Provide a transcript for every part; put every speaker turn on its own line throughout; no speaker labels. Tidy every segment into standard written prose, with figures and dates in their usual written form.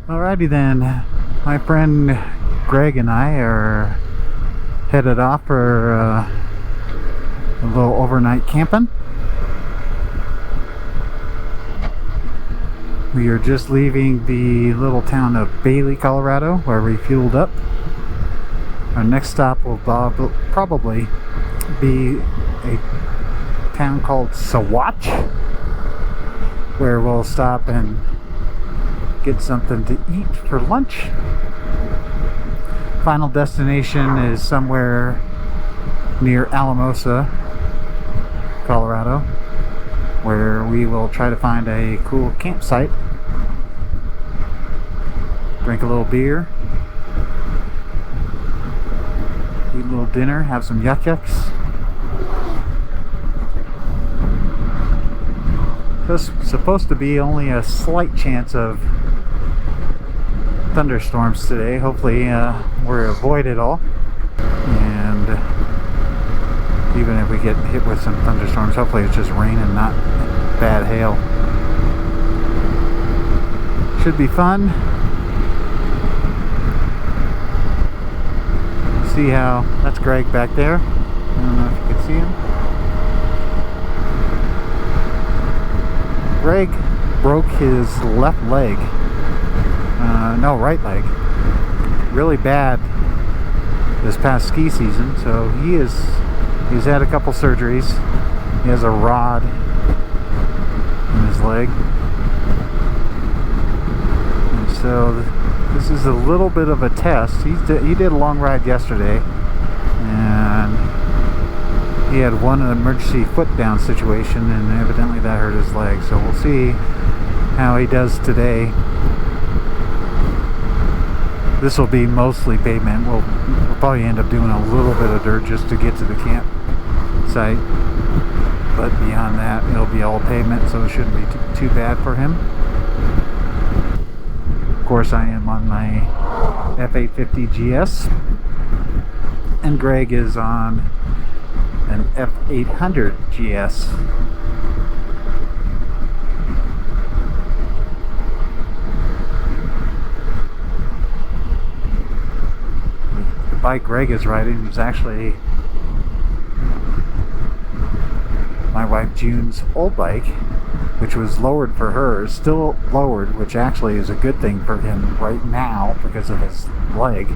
Alrighty then, my friend Greg and I are headed off for a little overnight camping. We are just leaving the little town of Bailey, Colorado, where we fueled up. Our next stop will probably be a town called Saguache, where we'll stop and get something to eat for lunch. Final destination is somewhere near Alamosa, Colorado, where we will try to find a cool campsite, drink a little beer, eat a little dinner, have some yuk-yuks. There's supposed to be only a slight chance of thunderstorms today. Hopefully we're avoided all, and even if we get hit with some thunderstorms, hopefully it's just rain and not bad hail. Should be fun. See how that's Greg back there. I don't know if you can see him. Greg broke his left leg. No, right leg. Really bad this past ski season, so he's had a couple surgeries. He has a rod in his leg. And so this is a little bit of a test. He did a long ride yesterday, and he had one emergency foot down situation, and evidently that hurt his leg. So we'll see how he does today. This will be mostly pavement. We'll probably end up doing a little bit of dirt just to get to the campsite, but beyond that it'll be all pavement, so it shouldn't be too bad for him. Of course, I am on my F850 GS, and Greg is on an F800 GS. The bike Greg is riding is actually my wife June's old bike, which was lowered for her. Still lowered, which actually is a good thing for him right now because of his leg.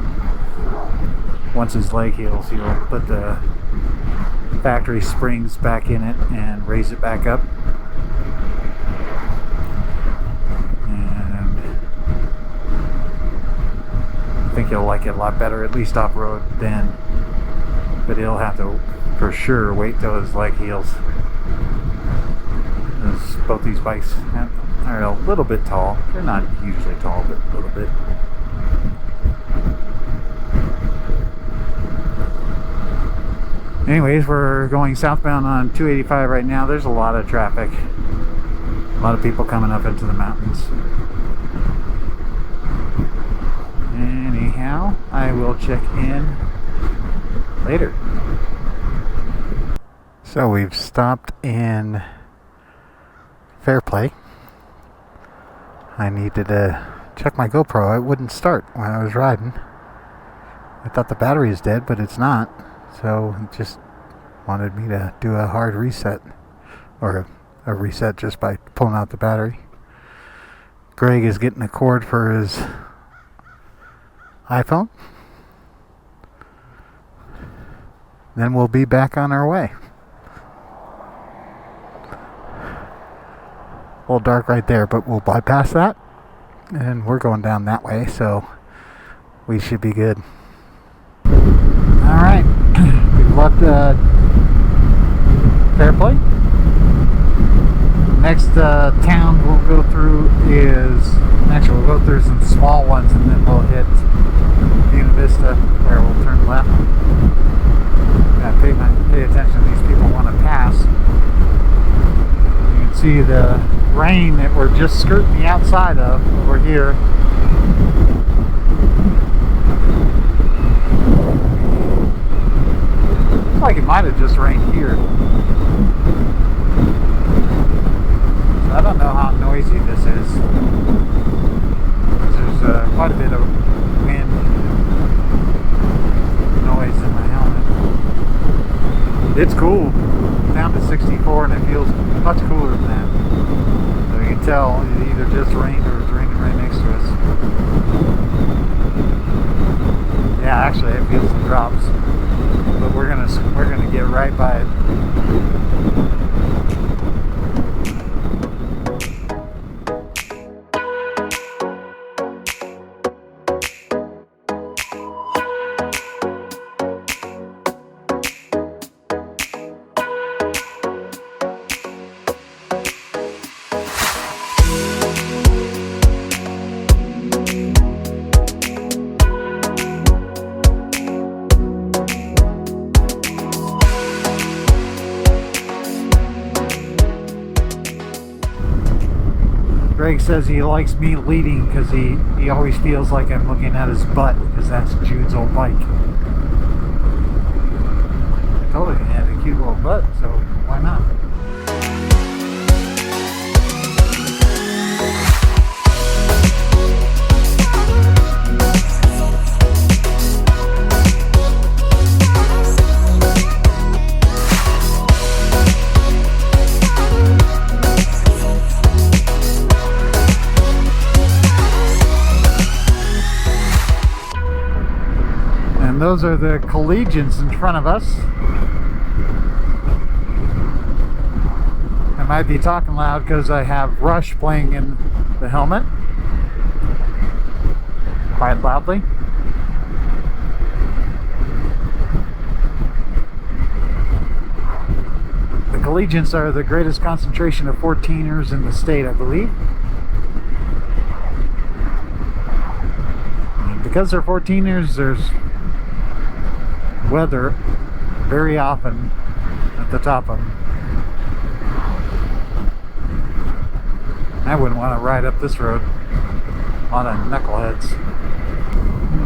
Once his leg heals, he'll put the factory springs back in it and raise it back up. And I think he'll like it a lot better, at least off-road then. But he'll have to, for sure, wait till his leg heals. Both these bikes are a little bit tall. They're not hugely tall, but a little bit. Anyways, we're going southbound on 285 right now. There's a lot of traffic. A lot of people coming up into the mountains. Anyhow, I will check in later. So we've stopped in Fairplay. I needed to check my GoPro. It wouldn't start when I was riding. I thought the battery is dead, but it's not. So it just wanted me to do a hard reset, or a reset just by pulling out the battery. Greg is getting a cord for his iPhone. Then we'll be back on our way. A little dark right there, but we'll bypass that, and we're going down that way, so we should be good. Alright, we've left Fairplay. Next town we'll go through is, actually we'll go through some small ones, and then we'll hit Buena Vista, where we'll turn left. Gotta pay attention to these people want to pass. You can see the rain that we're just skirting the outside of over here. Looks like it might have just rained here. So I don't know how noisy this is. There's quite a bit of wind noise in my helmet. It's cool. Down to 64 and it feels much cooler than that. So you can tell it either just rained or it's raining right next to us. Yeah, actually it feels some drops. But we're gonna get right by it. Greg says he likes me leading because he always feels like I'm looking at his butt because that's Jude's old bike. I told him he had a cute little butt, so why not? And those are the collegians in front of us. I might be talking loud because I have Rush playing in the helmet quite loudly. The collegians are the greatest concentration of 14ers in the state, I believe. And because they're 14ers, there's weather very often at the top of them. I wouldn't want to ride up this road. A lot of knuckleheads.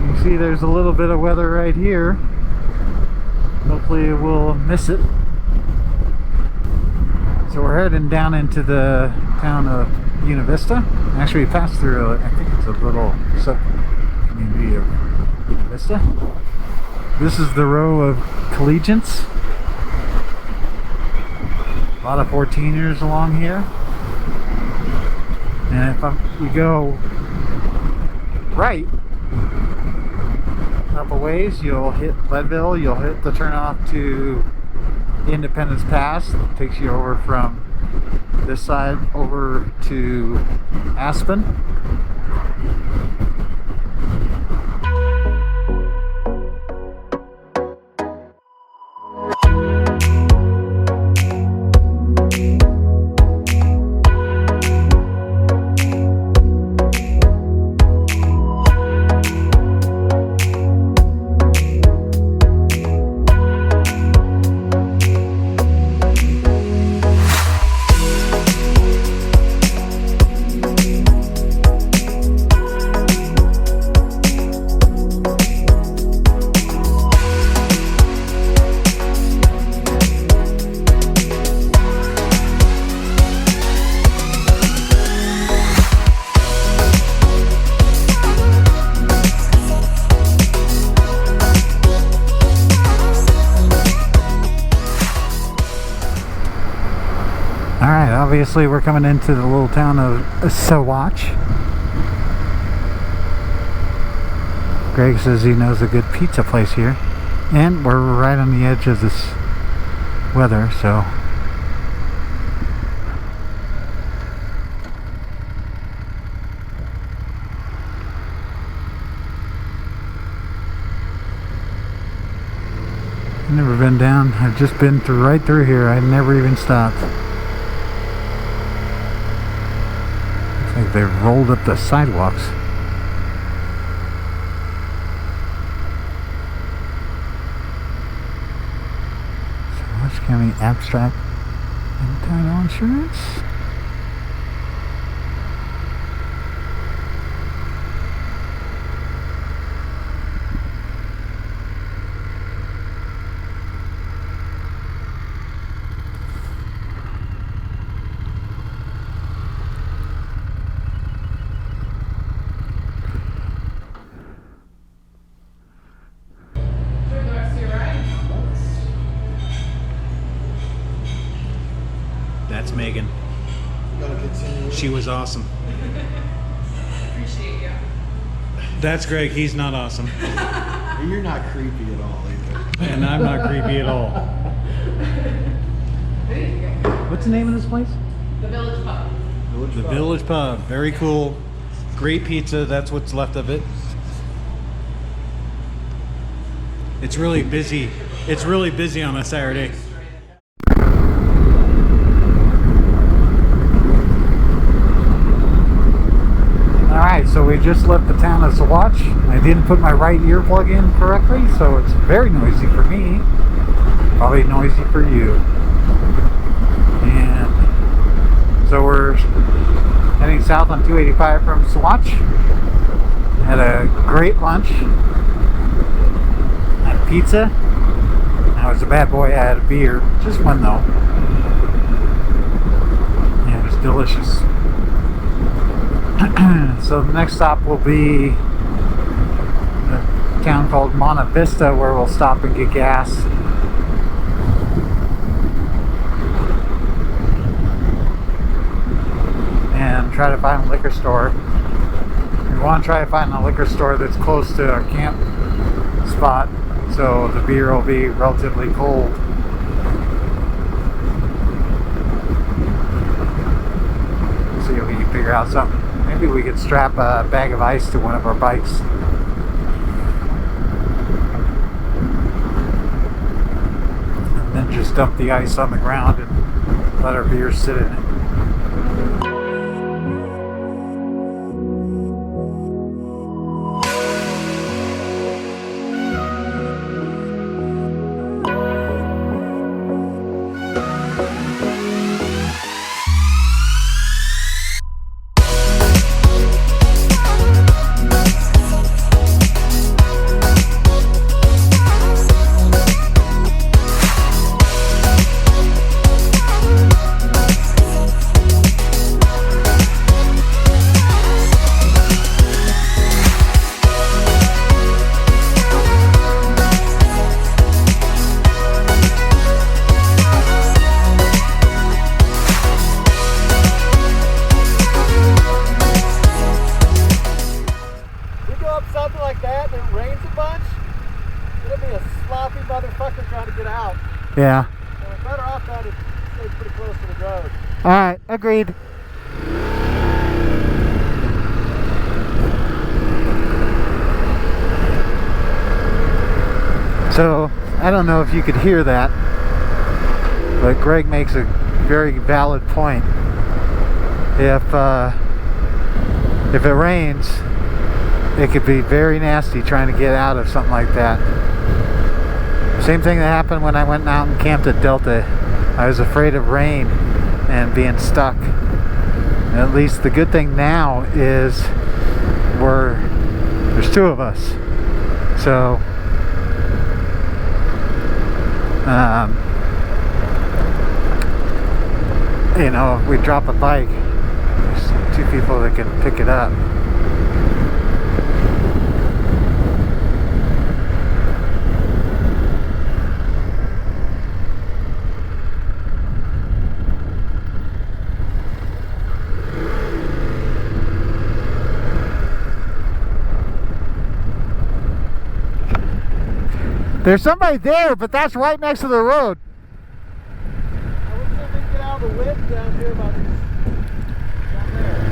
You see there's a little bit of weather right here. Hopefully we'll miss it. So we're heading down into the town of Buena Vista. Actually we passed through, I think it's a little sub-community of Buena Vista. This is the row of collegians. A lot of 14ers along here. And if we go right up a ways, you'll hit Leadville, you'll hit the turnoff to Independence Pass. It takes you over from this side over to Aspen. Alright, obviously we're coming into the little town of Saguache. Greg says he knows a good pizza place here. And we're right on the edge of this weather, so I've never been down. I've just been right through here. I never even stopped. Looks like they've rolled up the sidewalks. Saguache County Abstract and Title Insurance. That's Megan. She was awesome.
Appreciate you.
That's Greg. He's not awesome.
You're not creepy at all either.
And I'm not creepy at all. What's the name of this place?
The Village Pub.
The Village Pub. Very cool. Great pizza. That's what's left of it. It's really busy. It's really busy on a Saturday. Alright, so we just left the town of Saguache. I didn't put my right ear plug in correctly, so it's very noisy for me. Probably noisy for you. And so we're heading south on 285 from Saguache. Had a great lunch. Had pizza. I was a bad boy. I had a beer. Just one though. Yeah, it was delicious. So the next stop will be a town called Monte Vista, where we'll stop and get gas. And try to find a liquor store. We want to try to find a liquor store that's close to our camp spot, so the beer will be relatively cold. See if we can figure out something. Maybe we could strap a bag of ice to one of our bikes. And then just dump the ice on the ground and let our beer sit in it.
Something like that and it rains a bunch, it'll be a sloppy motherfucker trying to get out.
Yeah.
So we're better off trying to stay pretty close to the road.
Alright, agreed. So, I don't know if you could hear that, but Greg makes a very valid point. If it rains, it could be very nasty trying to get out of something like that. Same thing that happened when I went out and camped at Delta. I was afraid of rain and being stuck. At least the good thing now is there's two of us. So you know, if we drop a bike, there's two people that can pick it up. There's somebody there, but that's right next to the road.
I wish we could get out of the wind down here about down there.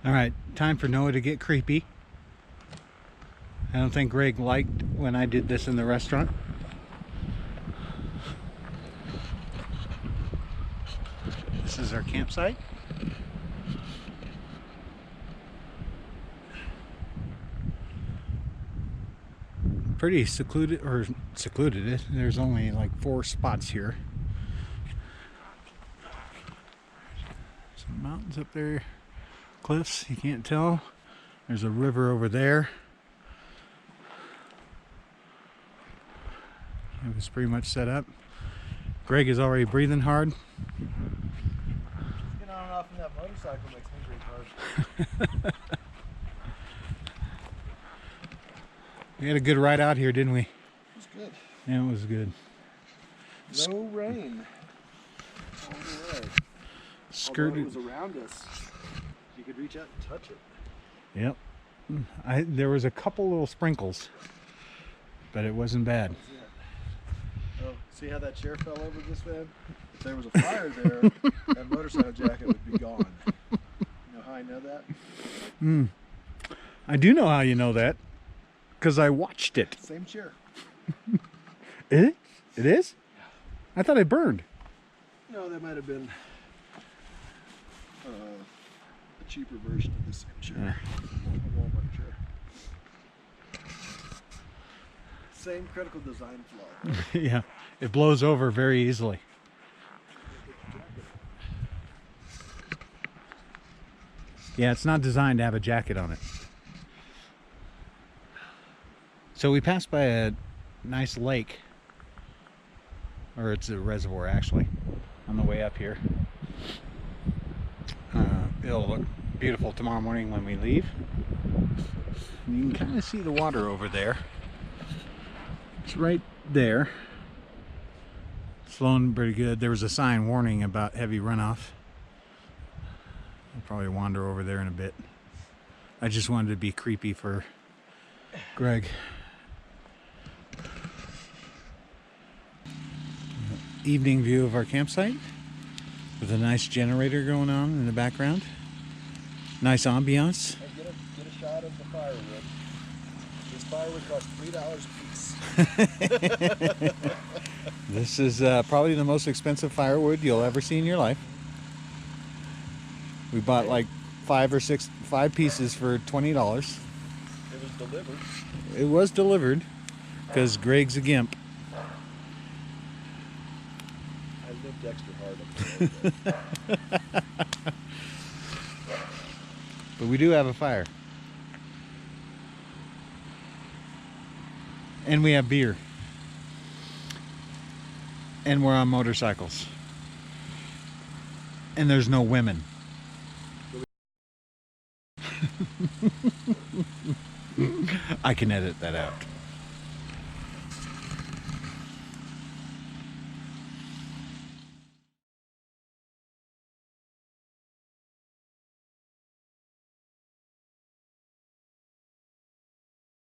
Alright, time for Noah to get creepy. I don't think Greg liked when I did this in the restaurant. This is our campsite. Pretty secluded, there's only like 4 spots here. Some mountains up there. cliffs. You can't tell. There's a river over there. It was pretty much set up. Greg is already breathing hard.
Getting on and off in that motorcycle makes me breathe hard.
We had a good ride out here, didn't we?
It was good.
Yeah, it was good.
No rain. All the way.
Skirted.
Although it was around us. You could reach out and touch it.
Yep. There was a couple little sprinkles, but it wasn't bad.
That's it. Oh, see how that chair fell over just then? If there was a fire there, that motorcycle jacket would be gone. You know how I know that?
I do know how you know that, because I watched it.
Same chair.
It is? I thought it burned.
No, that might have been a cheaper version of the same chair. A Walmart chair. Same critical design flaw.
Yeah, it blows over very easily. Yeah, it's not designed to have a jacket on it. So we passed by a nice lake, or it's a reservoir actually, on the way up here. It'll look beautiful tomorrow morning when we leave. And you can kind of see the water over there. It's right there. It's flowing pretty good. There was a sign warning about heavy runoff. I'll probably wander over there in a bit. I just wanted to be creepy for Greg. Evening view of our campsite with a nice generator going on in the background. Nice ambiance.
And get a shot of the firewood. This firewood costs $3 a piece.
This is probably the most expensive firewood you'll ever see in your life. We bought like five pieces for $20.
It was delivered.
It was delivered because Greg's a gimp.
I lived extra hard.
But we do have a fire. And we have beer. And we're on motorcycles. And there's no women. I can edit that out.